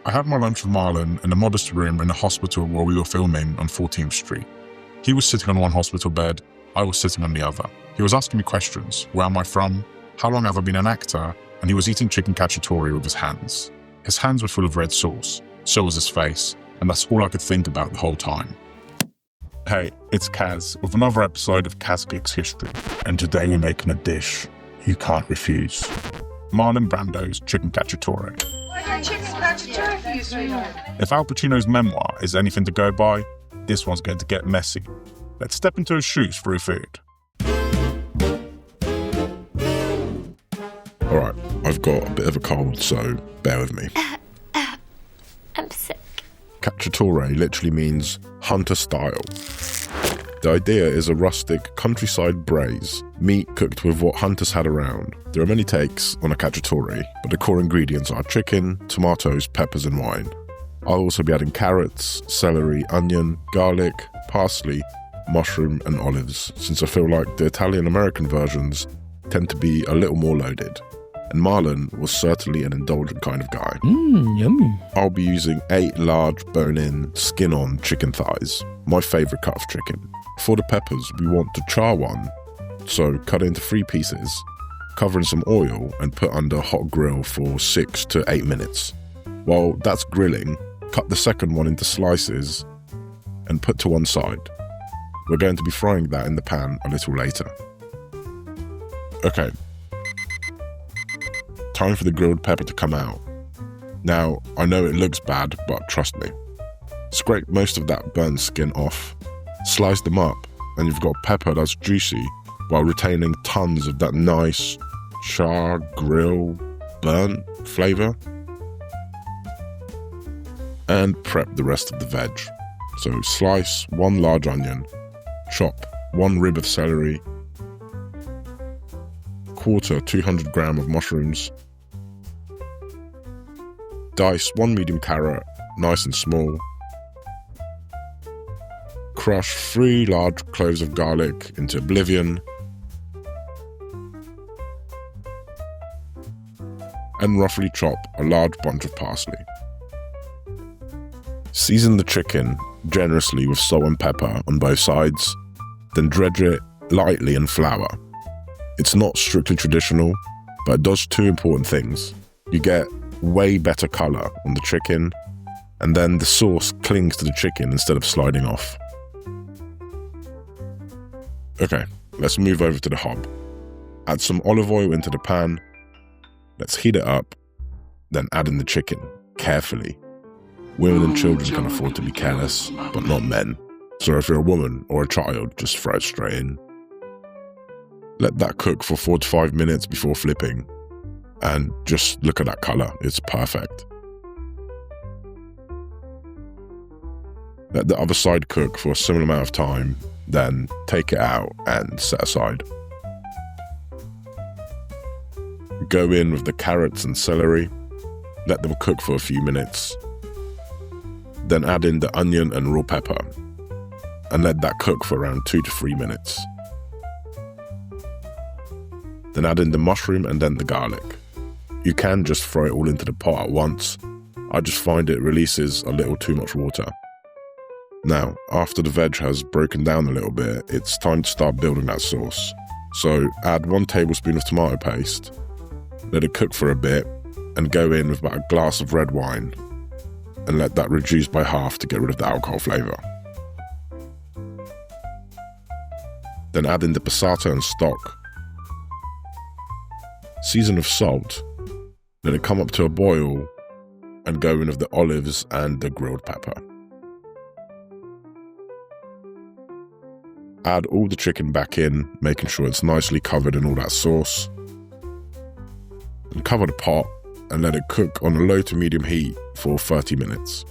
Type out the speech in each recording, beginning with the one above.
I had my lunch with Marlon in a modest room in a hospital where we were filming on 14th Street. He was sitting on one hospital bed, I was sitting on the other. He was asking me questions. Where am I from? How long have I been an actor? And he was eating chicken cacciatore with his hands. His hands were full of red sauce, so was his face, and that's all I could think about the whole time. Hey, it's Kaz with another episode of Kaz Geeks History, and today we're making a dish you can't refuse. Marlon Brando's chicken cacciatore. I got chicken cacciatore for you, sweetheart. If Al Pacino's memoir is anything to go by, this one's going to get messy. Let's step into his shoes through food. Alright, I've got a bit of a cold, so bear with me. I'm sick. Cacciatore literally means hunter style. The idea is a rustic countryside braise, meat cooked with what hunters had around. There are many takes on a cacciatore, but the core ingredients are chicken, tomatoes, peppers and wine. I'll also be adding carrots, celery, onion, garlic, parsley, mushroom and olives, since I feel like the Italian-American versions tend to be a little more loaded. And Marlon was certainly an indulgent kind of guy. Yummy. I'll be using 8 large bone-in, skin-on chicken thighs, my favourite cut of chicken. For the peppers, we want to char one, so cut it into 3 pieces, cover in some oil and put under a hot grill for 6 to 8 minutes. While that's grilling, cut the second one into slices and put to one side. We're going to be frying that in the pan a little later. Okay. Time for the grilled pepper to come out. Now, I know it looks bad, but trust me. Scrape most of that burnt skin off, slice them up, and you've got pepper that's juicy while retaining tons of that nice char, grill, burnt flavour. And prep the rest of the veg. So slice 1 large onion, chop 1 rib of celery, quarter 200 gram of mushrooms, dice 1 medium carrot, nice and small, crush 3 large cloves of garlic into oblivion, and roughly chop a large bunch of parsley. Season the chicken generously with salt and pepper on both sides, then dredge it lightly in flour. It's not strictly traditional, but it does 2 important things. You get way better colour on the chicken, and then the sauce clings to the chicken instead of sliding off. Okay, let's move over to the hob. Add some olive oil into the pan. Let's heat it up, then add in the chicken, carefully. Women and children can afford to be careless, but not men. So if you're a woman or a child, just throw it straight in. Let that cook for 4 to 5 minutes before flipping. And just look at that colour, it's perfect. Let the other side cook for a similar amount of time, then take it out and set aside. Go in with the carrots and celery, let them cook for a few minutes. Then add in the onion and raw pepper, and let that cook for around 2 to 3 minutes. Then add in the mushroom and then the garlic. You can just throw it all into the pot at once. I just find it releases a little too much water. Now, after the veg has broken down a little bit, it's time to start building that sauce. So add 1 tablespoon of tomato paste, let it cook for a bit, and go in with about a glass of red wine, and let that reduce by half to get rid of the alcohol flavour. Then add in the passata and stock. Season with salt, let it come up to a boil, and go in with the olives and the grilled pepper. Add all the chicken back in, making sure it's nicely covered in all that sauce. And cover the pot and let it cook on a low to medium heat for 30 minutes.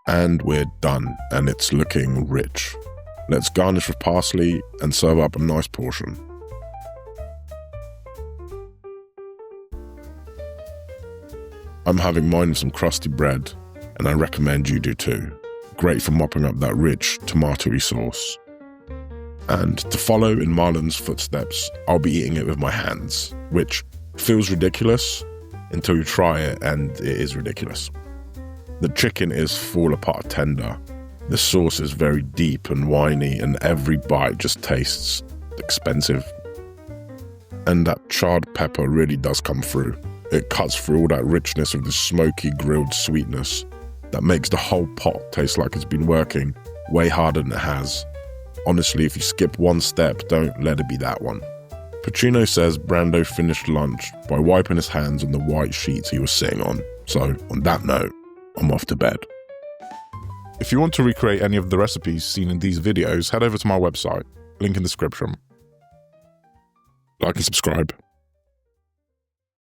And we're done, and it's looking rich. Let's garnish with parsley and serve up a nice portion. I'm having mine with some crusty bread, and I recommend you do too. Great for mopping up that rich tomatoey sauce. And to follow in Marlon's footsteps, I'll be eating it with my hands, which feels ridiculous. until you try it, and it is ridiculous. The chicken is fall apart tender. The sauce is very deep and winey, and every bite just tastes expensive. And that charred pepper really does come through. It cuts through all that richness of the smoky grilled sweetness that makes the whole pot taste like it's been working way harder than it has. Honestly, if you skip one step, don't let it be that one. Pacino says Brando finished lunch by wiping his hands on the white sheets he was sitting on. So, on that note, I'm off to bed. If you want to recreate any of the recipes seen in these videos, head over to my website, link in the description. Like and subscribe.